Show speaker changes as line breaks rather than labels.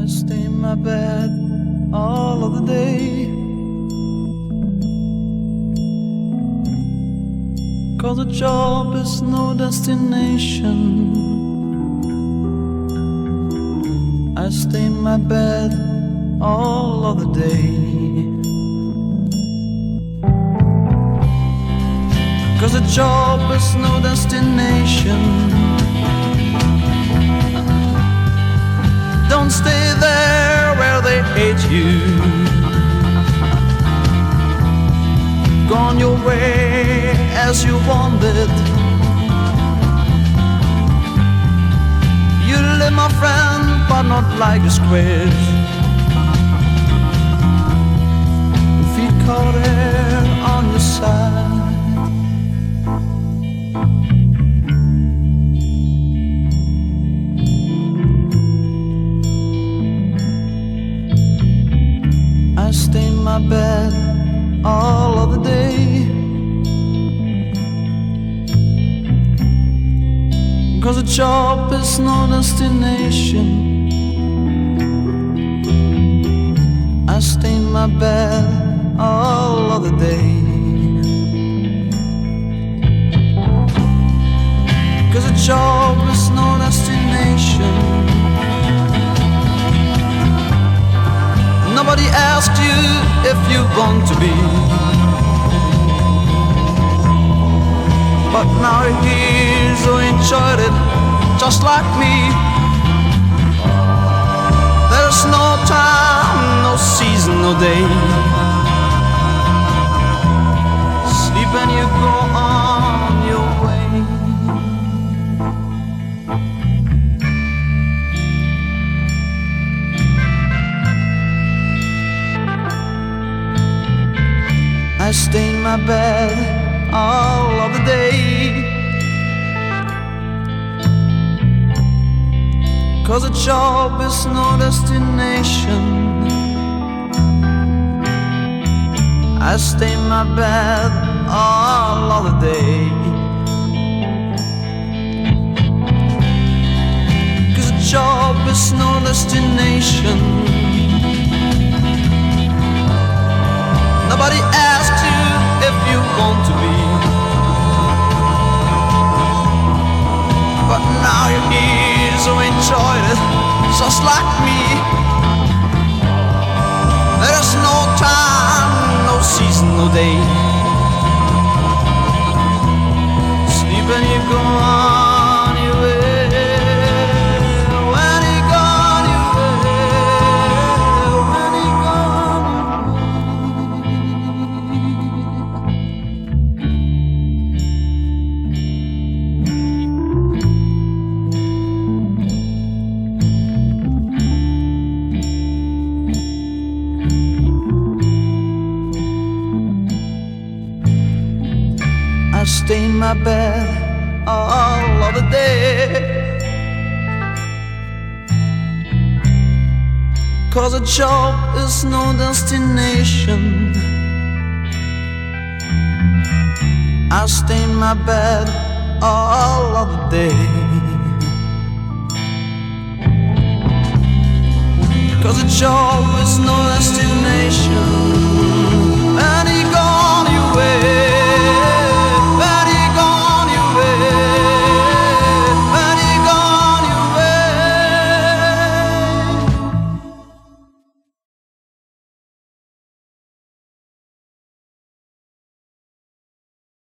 stay in my bed all of the day, 'cause a job is no destination. I stay in my bed all of the day, 'cause a job is no destination. Don't stay there where they hate you. Go on your way as you wanted. You live, my friend, but not like a squid. Feet caught air on your side. I stay in my bed all of the day, 'cause a job is no destination. I stay in my bed all of the day, 'cause a job is no destination. Nobody asked you if you want to be, but now you're here, so enjoyed it just like me. There's no time, no season, no day. Sleep and you go on your way. I stay in my bed all of the day, 'cause a job is no destination. I stay in my bed all of the day, 'cause a job is no destination. Nobody asked you if you want to be, but now you're here, so enjoyed it just like me. There's no time, no season, no day. Sleep and you go on your way. When you go on your way, when you go on I stay in my bed all of the day, 'cause a job is no destination. I stay in my bed all of the day, 'cause a job is no destination.